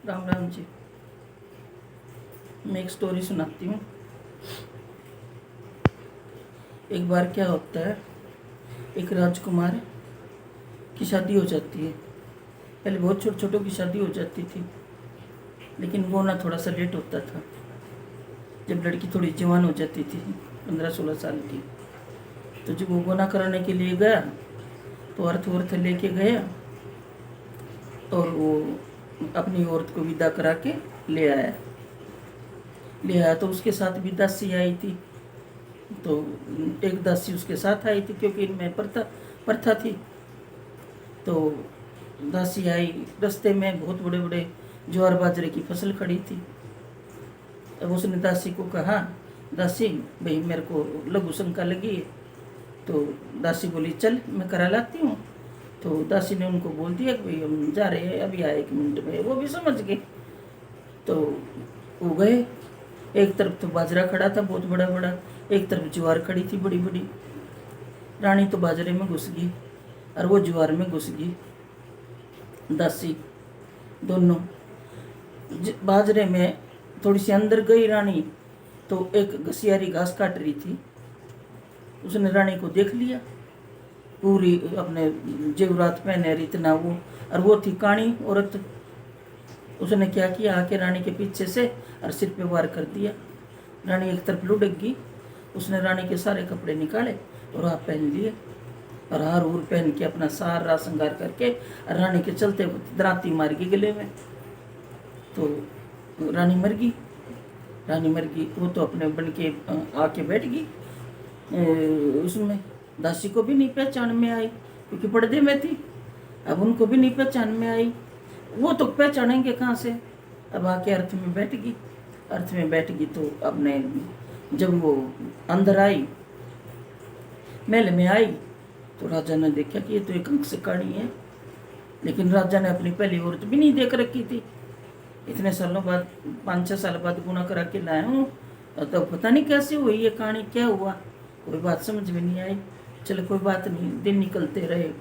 राम राम जी। मैं एक स्टोरी सुनाती हूँ। एक बार क्या होता है, एक राजकुमार की शादी हो जाती है। पहले बहुत छोटे छोटों की शादी हो जाती थी, लेकिन वो ना थोड़ा सा लेट होता था। जब लड़की थोड़ी जवान हो जाती थी, 15-16 साल की, तो जब वो गोना कराने के लिए गया तो अर्थ वर्थ लेके गया और वो अपनी औरत को विदा करा के ले आया तो उसके साथ भी दासी आई थी। तो एक दासी उसके साथ आई थी, क्योंकि इनमें प्रथा थी। तो दासी आई, रास्ते में बहुत बड़े बड़े ज्वार बाजरे की फसल खड़ी थी। अब उसने दासी को कहा, दासी भाई मेरे को लघु शंका लगी है। तो दासी बोली चल मैं करा लाती हूँ। तो दासी ने उनको बोल दिया कि भाई हम जा रहे हैं, अभी आए 1 मिनट में। वो भी समझ गए। तो वो गए। एक तरफ तो बाजरा खड़ा था बहुत बड़ा बड़ा, एक तरफ ज्वार खड़ी थी बड़ी बड़ी। रानी तो बाजरे में घुस गई और वो ज्वार में घुस गई। दासी दोनों बाजरे में थोड़ी सी अंदर गई रानी, तो एक घसियारी घास काट रही थी। उसने रानी को देख लिया, पूरी अपने जेवरात पहने रही इतना वो, और वो थी काणी औरत। उसने क्या किया, आके रानी के पीछे से और सिर पे वार कर दिया। रानी एक तरफ लुढ़क गई। उसने रानी के सारे कपड़े निकाले और आप पहन लिए, और हार हूर पहन के अपना सारा श्रृंगार करके रानी के चलते दराती मार गई गले में। तो रानी मर गई। वो तो अपने बन के आके बैठ गई उसमें। दासी को भी नहीं पहचान में आई, क्योंकि पर्दे में थी। अब उनको भी नहीं पहचान में आई, वो तो पहचानेंगे कहाँ से। अब आके अर्थ में बैठ गई। तो अपने जब वो अंदर आई, महल में आई, तो राजा ने देखा कि ये तो एक अंक से काणी है। लेकिन राजा ने अपनी पहली औरत भी नहीं देख रखी थी। इतने सालों बाद, 5-6 साल बाद गुना करा के लाया हूँ, तो पता नहीं कैसे हुई ये कहानी, क्या हुआ, कोई बात समझ में नहीं आई। चलो कोई बात नहीं, दिन निकलते रहे।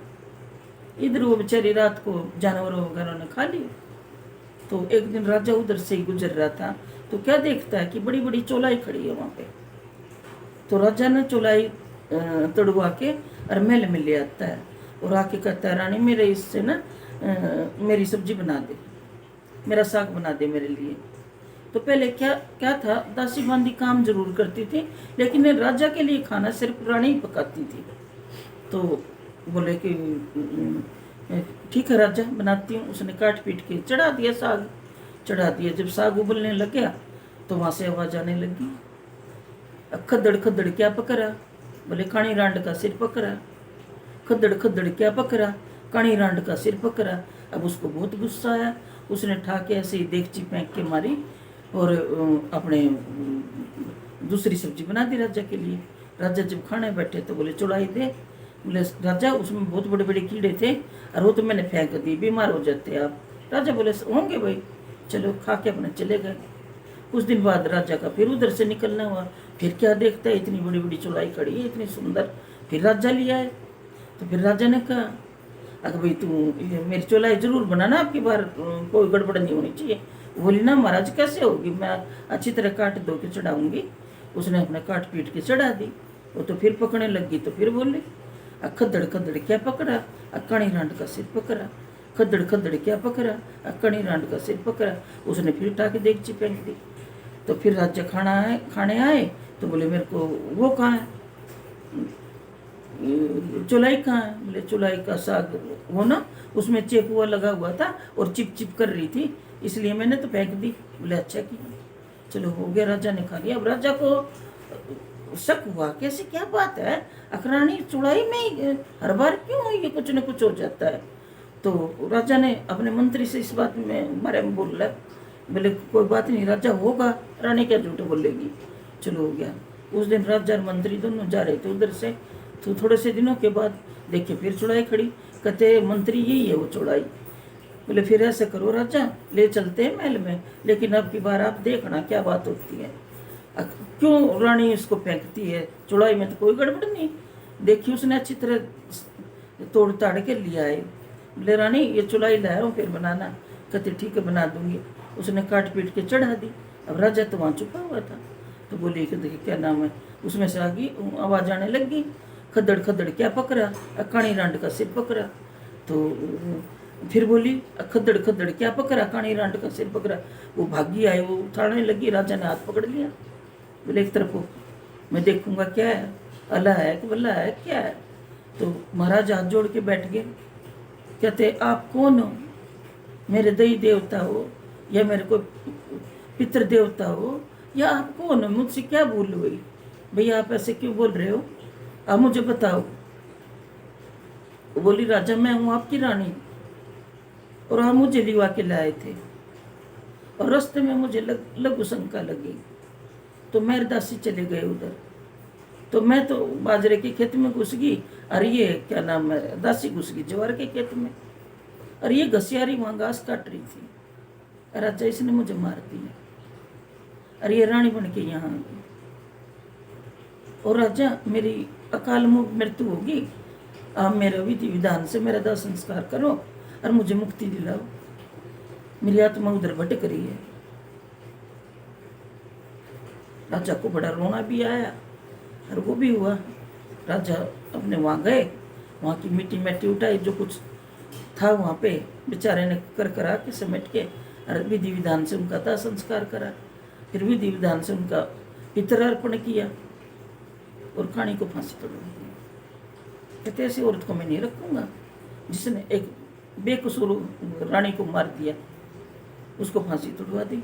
इधर वो बेचारी रात को जानवरों वगैरह ने खा लिया। तो एक दिन राजा उधर से ही गुजर रहा था, तो क्या देखता है कि बड़ी बड़ी चौलाई खड़ी है वहाँ पे। तो राजा ने चौलाई तड़वा के और महल में ले आता है और आके कहता है, रानी मेरे इससे ना मेरी सब्जी बना दे, मेरा साग बना दे मेरे लिए। तो पहले क्या क्या था, दासी बांदी काम जरूर करती थी, लेकिन राजा के लिए खाना सिर्फ रानी ही पकाती थी। तो बोले कि ठीक है राजा, बनाती हूँ। उसने काट पीट के चढ़ा दिया साग, जब साग उबलने लग गया तो वहाँ से आवाज़ आने लगी, खद्दड़ खद्दड़ क्या पकड़ा। बोले काणी रांड का सिर पकड़ा। खद्दड़ खद्दड़ क्या पकड़ा, काणी रांड का सिर पकड़ा। अब उसको बहुत गुस्सा आया। उसने ठाके ऐसे ही देगची फेंक के मारी और अपने दूसरी सब्जी बना दी राजा के लिए। राजा जब खाने बैठे तो बोले चौड़ाई दे। बोले राजा उसमें बहुत बड़े बड़े कीड़े थे और वो तो मैंने फेंक दी, बीमार हो जाते आप। राजा बोले होंगे भाई, चलो खा के अपने चले गए। कुछ दिन बाद राजा का फिर उधर से निकलना हुआ। फिर क्या देखता है, इतनी बड़ी बड़ी चौलाई खड़ी है, इतनी सुंदर। फिर राजा लिया है। तो फिर राजा ने कहा, अगर भाई तू मेरी चौलाई जरूर बनाना, आपकी बार कोई गड़बड़ नहीं होनी चाहिए। बोली ना महाराज कैसे होगी, मैं अच्छी तरह काट धो के चढ़ाऊंगी। उसने अपने काट पीट के चढ़ा दी। वो तो फिर पकड़ने लगी, तो फिर बोली, खद्दड़ खद्दड़ क्या पकड़ा, अक्कड़ी रांड का सिर पकड़ा। खद्दड़ खद्दड़ क्या पकड़ा, अक्कड़ी रांड का सिर पकड़ा। उसने फिर उठा के देगची फेंक दी। तो फिर राजा खाने आए तो बोले मेरे को वो कहाँ है, चुलाई कहाँ है। बोले चुलाई का साग वो ना, उसमें चेपुआ लगा हुआ था और चिप चिप कर रही थी, इसलिए मैंने तो फेंक दी। बोले अच्छा किया, चलो हो गया, राजा ने खा लिया। अब राजा को शक हुआ, कैसे क्या बात है, अखरानी चुड़ाई में हर बार क्यों ये कुछ न कुछ हो जाता है। तो राजा ने अपने मंत्री से इस बात में बारे में बोल रहा। बोले कोई बात नहीं राजा, होगा, रानी क्या झूठ बोलेगी। चलो हो गया। उस दिन राजा और मंत्री दोनों जा रहे थे उधर से। तो थोड़े से दिनों के बाद देखे फिर चौड़ाई खड़ी। कहते मंत्री यही है वो चौड़ाई। बोले फिर ऐसे करो राजा, ले चलते हैं महल में, लेकिन अब की बार आप देखना क्या बात होती है, क्यों रानी इसको फेंकती है, चौड़ाई में तो कोई गड़बड़ नहीं। देखी उसने अच्छी तरह तोड़ ताड़ के लिया है। बोले रानी ये चौड़ाई लाया हूँ फिर बनाना। कहते ठीक है बना दूंगी। उसने काट पीट के चढ़ा दी। अब राजा तो वहाँ छुपा हुआ था, तो बोली कि देखिए क्या नाम है, उसमें से आगे आवाज़ आने लगी, खदड़ खदड़ क्या पकड़ा, काणी रांड का सिर पकड़ा। तो फिर बोली खदड़ खदड़ क्या पकड़ा, काणी रांड का सिर पकड़ा। वो भागी आई, वो उठाने लगी, राजा ने हाथ पकड़ लिया। बोले एक तरफ हो, मैं देखूंगा क्या है, अल्लाह है कि वल्ला है क्या है। तो महाराज हाथ जोड़ के बैठ गए। कहते आप कौन हो, मेरे दई देवता हो या मेरे को पितृ देवता हो, या आप कौन हो, मुझसे क्या भूल हुई, भैया आप ऐसे क्यों बोल रहे हो, आप मुझे बताओ। बोली राजा मैं हूँ आपकी रानी, और आप मुझे लिवा के लाए थे, और रास्ते में मुझे लघु शंका लगी, तो मेहरदासी चले गए उधर। तो मैं तो बाजरे के खेत में घुस गई, और ये क्या नाम है दासी घुस गई ज्वार के खेत में, और ये घसियारी वहाँ घास काट रही थी। राजा इसने मुझे मार दिया, और ये रानी बन के यहाँ आ गई। और राजा मेरी अकाल मृत्यु होगी, आप मेरे विधि विधान से मेरा दाह संस्कार करो और मुझे मुक्ति दिलाओ, मेरी आत्मा उधर भटक रही है। राजा को बड़ा रोना भी आया और वो भी हुआ। राजा अपने वहाँ गए, वहाँ की मिट्टी मैटी उठाई, जो कुछ था वहाँ पे बेचारे ने कर करा के समेट के, और विधि विधान से उनका दाह संस्कार करा। फिर विधि विधान से उनका पितर अर्पण किया और काणी को फांसी तोड़वा दी। कहते ऐसी औरत को मैं नहीं रखूंगा जिसने एक बेकसूर रानी को मार दिया, उसको फांसी तोड़वा दी।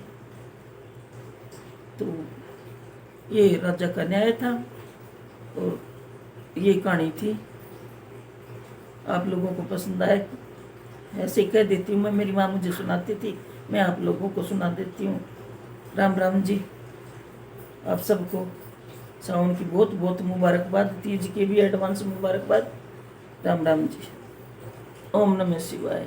तो ये राजा का न्याय था और ये कहानी थी। आप लोगों को पसंद आए ऐसे कह देती हूँ मैं, मेरी माँ मुझे सुनाती थी, मैं आप लोगों को सुना देती हूँ। राम राम जी, आप सबको सावन की बहुत बहुत मुबारकबाद, तीज की भी एडवांस मुबारकबाद। राम राम जी, ओम नमः शिवाय।